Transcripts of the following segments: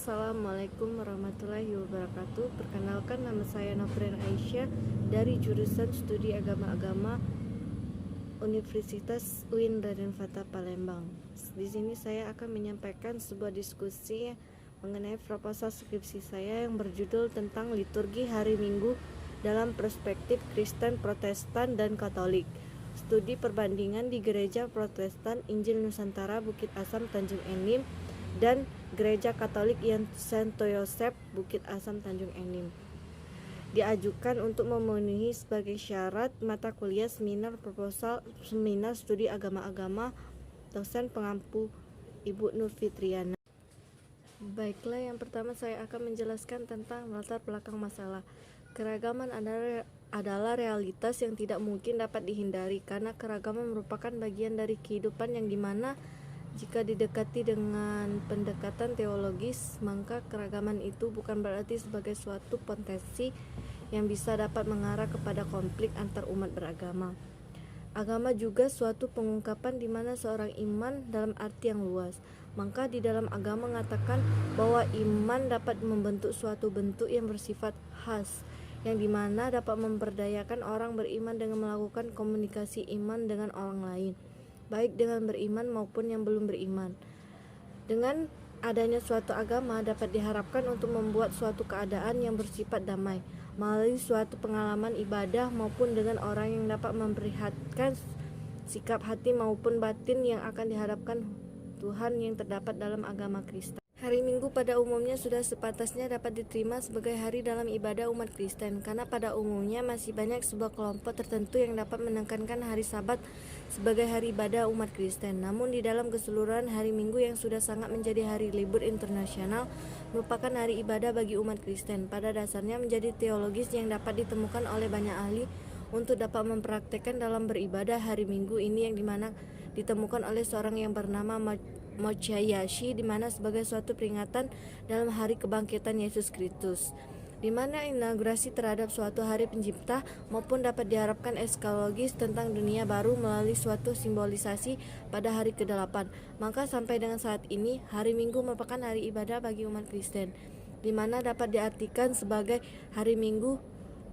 Assalamualaikum warahmatullahi wabarakatuh. Perkenalkan, nama saya Nofrian Aisyah dari jurusan Studi Agama Universitas UIN Raden Fatah Palembang. Di sini saya akan menyampaikan sebuah diskusi mengenai proposal skripsi saya yang berjudul tentang liturgi hari Minggu dalam perspektif Kristen, Protestan, dan Katolik. Studi perbandingan di Gereja Protestan Injil Nusantara Bukit Asam Tanjung Enim dan Gereja Katolik Santo Yosef Bukit Asam Tanjung Enim. Diajukan untuk memenuhi sebagai syarat mata kuliah seminar proposal seminar studi agama-agama dosen pengampu Ibu Nur Fitriana. Baiklah, yang pertama saya akan menjelaskan tentang latar belakang masalah. Keragaman adalah realitas yang tidak mungkin dapat dihindari, karena keragaman merupakan bagian dari kehidupan yang dimana jika didekati dengan pendekatan teologis, maka keragaman itu bukan berarti sebagai suatu potensi yang bisa dapat mengarah kepada konflik antar umat beragama. Agama juga suatu pengungkapan di mana seorang iman dalam arti yang luas. Maka di dalam agama mengatakan bahwa iman dapat membentuk suatu bentuk yang bersifat khas, yang dimana dapat memberdayakan orang beriman dengan melakukan komunikasi iman dengan orang lain, baik dengan beriman maupun yang belum beriman. Dengan adanya suatu agama dapat diharapkan untuk membuat suatu keadaan yang bersifat damai melalui suatu pengalaman ibadah maupun dengan orang yang dapat memperlihatkan sikap hati maupun batin yang akan dihadapkan Tuhan yang terdapat dalam agama Kristen. Hari Minggu pada umumnya sudah sepantasnya dapat diterima sebagai hari dalam ibadah umat Kristen, karena pada umumnya masih banyak sebuah kelompok tertentu yang dapat menekankan hari Sabat sebagai hari ibadah umat Kristen. Namun di dalam keseluruhan, hari Minggu yang sudah sangat menjadi hari libur internasional merupakan hari ibadah bagi umat Kristen. Pada dasarnya menjadi teologis yang dapat ditemukan oleh banyak ahli untuk dapat mempraktekkan dalam beribadah hari Minggu ini, yang dimana ditemukan oleh seorang yang bernama Mochayashi, di mana sebagai suatu peringatan dalam hari kebangkitan Yesus Kristus, di mana inaugurasi terhadap suatu hari pencipta maupun dapat diharapkan eskalogis tentang dunia baru melalui suatu simbolisasi pada hari ke-8. Maka sampai dengan saat ini, hari Minggu merupakan hari ibadah bagi umat Kristen, di mana dapat diartikan sebagai hari Minggu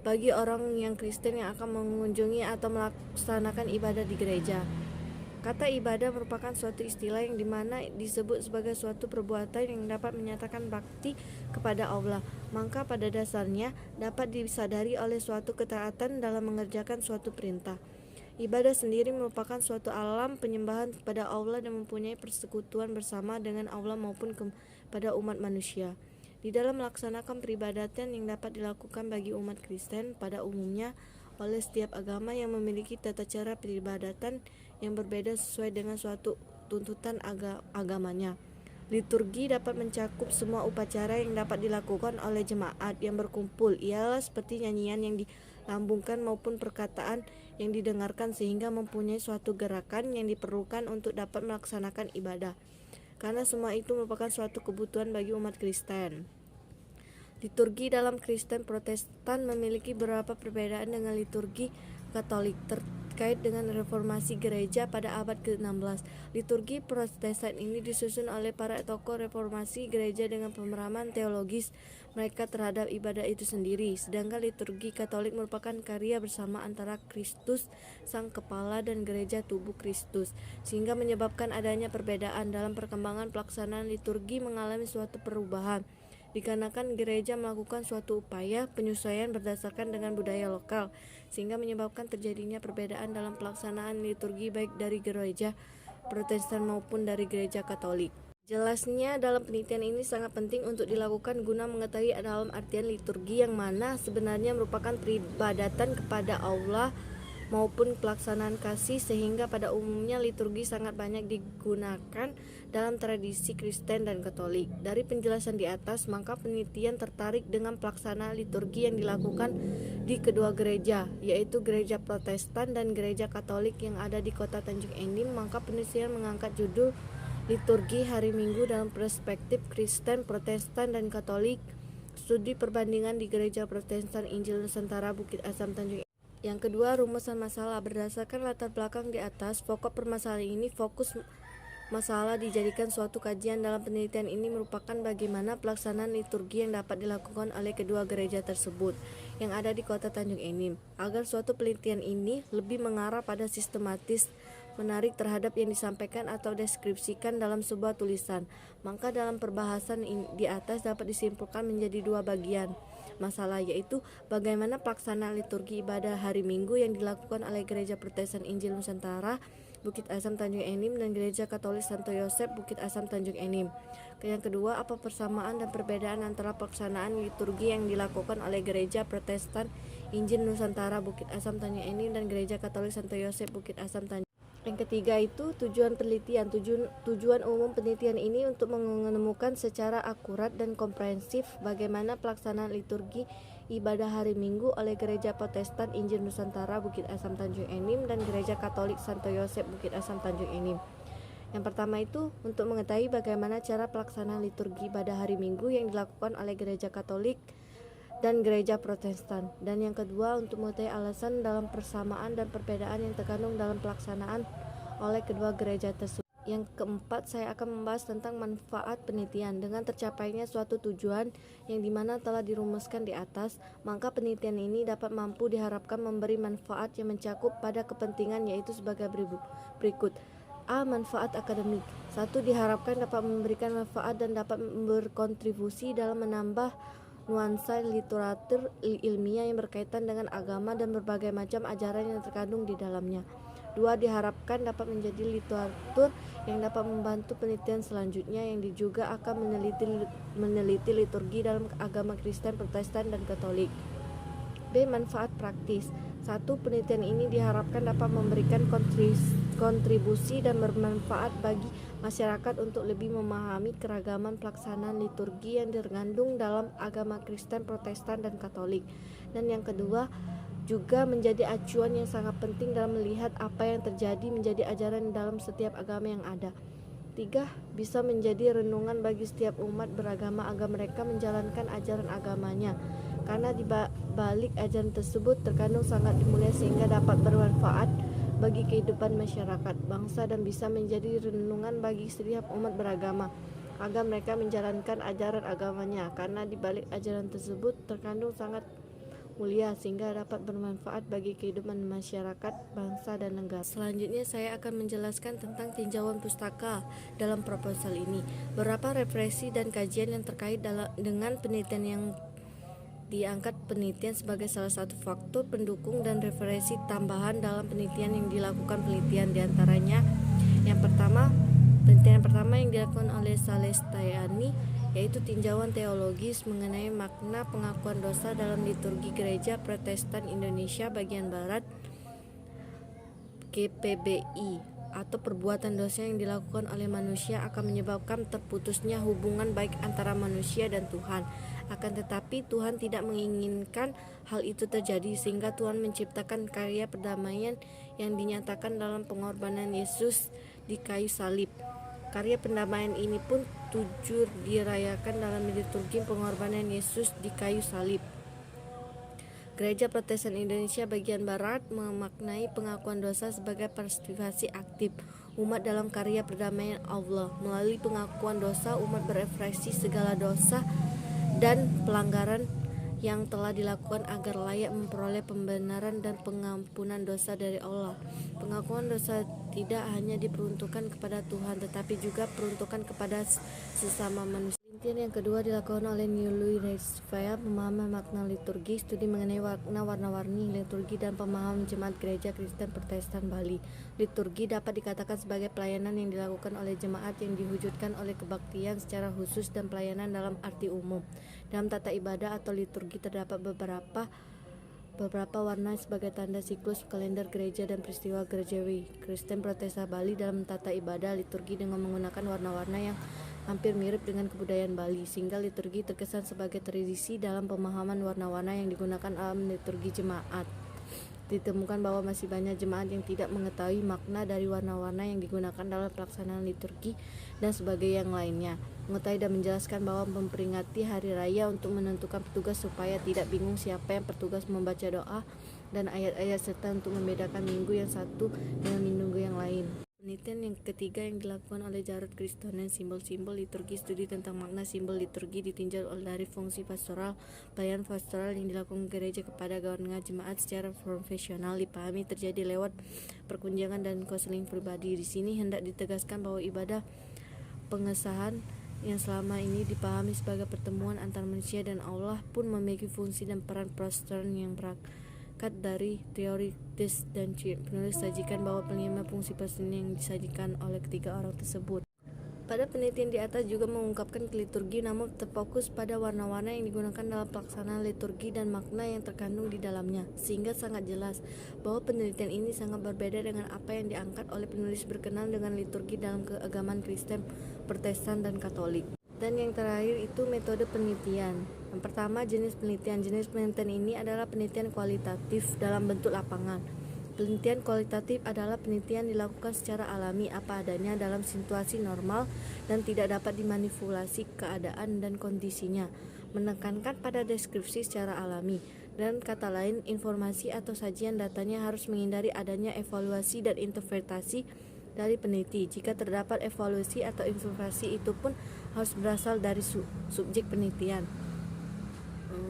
bagi orang yang Kristen yang akan mengunjungi atau melaksanakan ibadah di gereja. Kata ibadah merupakan suatu istilah yang dimana disebut sebagai suatu perbuatan yang dapat menyatakan bakti kepada Allah. Maka pada dasarnya dapat disadari oleh suatu ketaatan dalam mengerjakan suatu perintah. Ibadah sendiri merupakan suatu alam penyembahan kepada Allah dan mempunyai persekutuan bersama dengan Allah maupun kepada umat manusia. Di dalam melaksanakan peribadatan yang dapat dilakukan bagi umat Kristen pada umumnya oleh setiap agama yang memiliki tata cara peribadatan yang berbeda sesuai dengan suatu tuntutan agamanya. Liturgi dapat mencakup semua upacara yang dapat dilakukan oleh jemaat yang berkumpul, ialah seperti nyanyian yang dilambungkan maupun perkataan yang didengarkan, sehingga mempunyai suatu gerakan yang diperlukan untuk dapat melaksanakan ibadah, karena semua itu merupakan suatu kebutuhan bagi umat Kristen. Liturgi dalam Kristen Protestan memiliki beberapa perbedaan dengan liturgi Katolik terkait dengan reformasi gereja pada abad ke-16. Liturgi Protestan ini disusun oleh para tokoh reformasi gereja dengan pemahaman teologis mereka terhadap ibadah itu sendiri, sedangkan liturgi Katolik merupakan karya bersama antara Kristus Sang Kepala dan gereja tubuh Kristus, sehingga menyebabkan adanya perbedaan dalam perkembangan pelaksanaan liturgi mengalami suatu perubahan, dikarenakan gereja melakukan suatu upaya penyesuaian berdasarkan dengan budaya lokal, sehingga menyebabkan terjadinya perbedaan dalam pelaksanaan liturgi baik dari gereja Protestan maupun dari gereja Katolik. Jelasnya dalam penelitian ini sangat penting untuk dilakukan guna mengetahui dalam artian liturgi yang mana sebenarnya merupakan peribadatan kepada Allah maupun pelaksanaan kasih, sehingga pada umumnya liturgi sangat banyak digunakan dalam tradisi Kristen dan Katolik. Dari penjelasan di atas, maka penelitian tertarik dengan pelaksanaan liturgi yang dilakukan di kedua gereja, yaitu gereja Protestan dan gereja Katolik yang ada di kota Tanjung Enim. Maka penelitian mengangkat judul liturgi hari Minggu dalam perspektif Kristen, Protestan, dan Katolik, studi perbandingan di Gereja Protestan Injil Nusantara Bukit Asam Tanjung. Yang kedua, rumusan masalah. Berdasarkan latar belakang di atas, pokok permasalahan ini fokus Masalah dijadikan suatu kajian dalam penelitian ini merupakan bagaimana pelaksanaan liturgi yang dapat dilakukan oleh kedua gereja tersebut yang ada di kota Tanjung Enim, agar suatu penelitian ini lebih mengarah pada sistematis, menarik terhadap yang disampaikan atau deskripsikan dalam sebuah tulisan. Maka dalam perbahasan di atas dapat disimpulkan menjadi dua bagian masalah, yaitu bagaimana pelaksanaan liturgi ibadah hari Minggu yang dilakukan oleh Gereja Protestan Injil Nusantara Bukit Asam Tanjung Enim dan Gereja Katolik Santo Yosef Bukit Asam Tanjung Enim. Yang kedua, apa persamaan dan perbedaan antara pelaksanaan liturgi yang dilakukan oleh Gereja Protestan Injil Nusantara Bukit Asam Tanjung Enim dan Gereja Katolik Santo Yosef Bukit Asam Tanjung. Yang ketiga itu tujuan penelitian. Tujuan umum penelitian ini untuk menemukan secara akurat dan komprehensif bagaimana pelaksanaan liturgi ibadah hari Minggu oleh Gereja Protestan Injil Nusantara Bukit Asam Tanjung Enim dan Gereja Katolik Santo Yosef Bukit Asam Tanjung Enim. Yang pertama itu untuk mengetahui bagaimana cara pelaksanaan liturgi ibadah hari Minggu yang dilakukan oleh Gereja Katolik dan Gereja Protestan. Dan yang kedua untuk mengetahui alasan dalam persamaan dan perbedaan yang terkandung dalam pelaksanaan oleh kedua gereja tersebut. Yang keempat, saya akan membahas tentang manfaat penelitian. Dengan tercapainya suatu tujuan yang dimana telah dirumuskan di atas, maka penelitian ini dapat mampu diharapkan memberi manfaat yang mencakup pada kepentingan, yaitu sebagai berikut. A. Manfaat akademik. 1. Diharapkan dapat memberikan manfaat dan dapat berkontribusi dalam menambah nuansa literatur ilmiah yang berkaitan dengan agama dan berbagai macam ajaran yang terkandung di dalamnya. 2. Diharapkan dapat menjadi literatur yang dapat membantu penelitian selanjutnya yang juga akan meneliti liturgi dalam agama Kristen, Protestan, dan Katolik. B. Manfaat praktis. 1. Penelitian ini diharapkan dapat memberikan kontribusi dan bermanfaat bagi masyarakat untuk lebih memahami keragaman pelaksanaan liturgi yang terkandung dalam agama Kristen, Protestan, dan Katolik. Dan yang kedua, juga menjadi acuan yang sangat penting dalam melihat apa yang terjadi menjadi ajaran dalam setiap agama yang ada. 3. Bisa menjadi renungan bagi setiap umat beragama agar mereka menjalankan ajaran agamanya, karena di balik ajaran tersebut terkandung sangat dimulai sehingga dapat bermanfaat bagi kehidupan masyarakat, bangsa, dan bisa menjadi renungan bagi setiap umat beragama agar mereka menjalankan ajaran agamanya, karena di balik ajaran tersebut terkandung sangat mulia sehingga dapat bermanfaat bagi kehidupan masyarakat, bangsa, dan negara. Selanjutnya saya akan menjelaskan tentang tinjauan pustaka dalam proposal ini. Beberapa referensi dan kajian yang terkait dengan penelitian yang diangkat penelitian sebagai salah satu faktor pendukung dan referensi tambahan dalam penelitian yang dilakukan penelitian. Diantaranya penelitian pertama yang dilakukan oleh Salestayani, yaitu tinjauan teologis mengenai makna pengakuan dosa dalam liturgi Gereja Protestan Indonesia bagian Barat GPBI, atau perbuatan dosa yang dilakukan oleh manusia akan menyebabkan terputusnya hubungan baik antara manusia dan Tuhan. Akan tetapi Tuhan tidak menginginkan hal itu terjadi, sehingga Tuhan menciptakan karya perdamaian yang dinyatakan dalam pengorbanan Yesus di kayu salib. Karya pendamaian ini pun turut dirayakan dalam liturgi pengorbanan Yesus di kayu salib. Gereja Protestan Indonesia bagian Barat memaknai pengakuan dosa sebagai partisipasi aktif umat dalam karya perdamaian Allah. Melalui pengakuan dosa, umat berefleksi segala dosa dan pelanggaran yang telah dilakukan agar layak memperoleh pembenaran dan pengampunan dosa dari Allah. Pengakuan dosa tidak hanya diperuntukkan kepada Tuhan, tetapi juga peruntukan kepada sesama manusia. Penelitian yang kedua dilakukan oleh New Louis Reisfaya, pemahaman makna liturgi, studi mengenai makna warna-warni liturgi, dan pemahaman jemaat gereja Kristen Protestan Bali. Liturgi dapat dikatakan sebagai pelayanan yang dilakukan oleh jemaat yang diwujudkan oleh kebaktian secara khusus dan pelayanan dalam arti umum. Dalam tata ibadah atau liturgi terdapat beberapa warna sebagai tanda siklus kalender gereja dan peristiwa gerejawi. Kristen Protestan Bali dalam tata ibadah liturgi dengan menggunakan warna-warna yang hampir mirip dengan kebudayaan Bali, sehingga liturgi terkesan sebagai tradisi dalam pemahaman warna-warna yang digunakan dalam liturgi jemaat. Ditemukan bahwa masih banyak jemaat yang tidak mengetahui makna dari warna-warna yang digunakan dalam pelaksanaan liturgi dan sebagai yang lainnya. Mengetahui dan menjelaskan bahwa memperingati hari raya untuk menentukan petugas supaya tidak bingung siapa yang bertugas membaca doa dan ayat-ayat, serta untuk membedakan minggu yang satu dengan minggu yang lain. Penelitian yang ketiga yang dilakukan oleh Jarod Kristonen, simbol-simbol liturgi, studi tentang makna simbol liturgi ditinjau dari fungsi pastoral, pelayanan pastoral yang dilakukan gereja kepada kawannya jemaat secara profesional dipahami terjadi lewat perkunjungan dan konseling pribadi. Di sini hendak ditegaskan bahwa ibadah pengesahan yang selama ini dipahami sebagai pertemuan antara manusia dan Allah pun memiliki fungsi dan peran pastoral yang berangkat dari teori Des dan Chip. Penulis sajikan bahwa 5 fungsi pastoral yang disajikan oleh ketiga orang tersebut. Pada penelitian di atas juga mengungkapkan liturgi, namun terfokus pada warna-warna yang digunakan dalam pelaksanaan liturgi dan makna yang terkandung di dalamnya, sehingga sangat jelas bahwa penelitian ini sangat berbeda dengan apa yang diangkat oleh penulis berkenaan dengan liturgi dalam keagamaan Kristen, Protestan, dan Katolik. Dan yang terakhir itu metode penelitian. Yang pertama, jenis penelitian. Jenis penelitian ini adalah penelitian kualitatif dalam bentuk lapangan. Penelitian kualitatif adalah penelitian dilakukan secara alami apa adanya dalam situasi normal dan tidak dapat dimanipulasi keadaan dan kondisinya, menekankan pada deskripsi secara alami. Dan kata lain, informasi atau sajian datanya harus menghindari adanya evaluasi dan interpretasi dari peneliti. Jika terdapat evaluasi atau interpretasi, itu pun harus berasal dari subjek penelitian.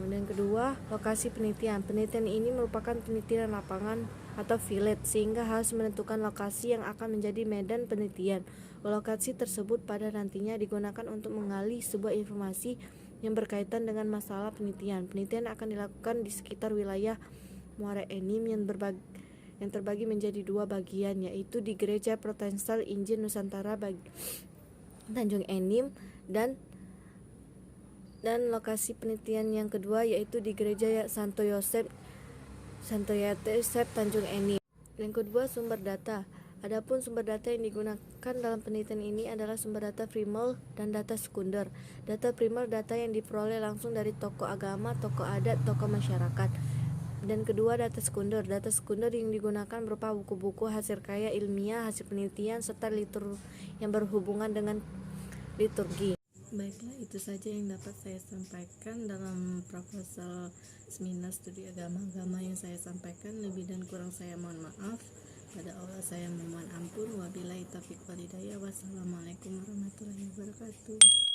Dan kedua, lokasi penelitian. Penelitian ini merupakan penelitian lapangan atau field, sehingga harus menentukan lokasi yang akan menjadi medan penelitian. Lokasi tersebut pada nantinya digunakan untuk menggali sebuah informasi yang berkaitan dengan masalah penelitian. Penelitian akan dilakukan di sekitar wilayah Muara Enim yang terbagi menjadi 2 bagian, yaitu di Gereja Protestan Injil Nusantara Tanjung Enim dan lokasi penelitian yang kedua yaitu di Gereja Santo Yosef Tanjung Enim. Yang kedua, sumber data. Adapun sumber data yang digunakan dalam penelitian ini adalah sumber data primer dan data sekunder. Data primer data yang diperoleh langsung dari tokoh agama, tokoh adat, tokoh masyarakat. Dan kedua, data sekunder. Data sekunder yang digunakan berupa buku-buku, hasil karya ilmiah, hasil penelitian, serta yang berhubungan dengan liturgi. Baiklah, itu saja yang dapat saya sampaikan dalam proposal seminar studi agama-agama yang saya sampaikan. Lebih dan kurang saya mohon maaf. Pada Allah saya memohon ampun. Wabillahi taufiq wal hidayah. Wassalamualaikum warahmatullahi wabarakatuh.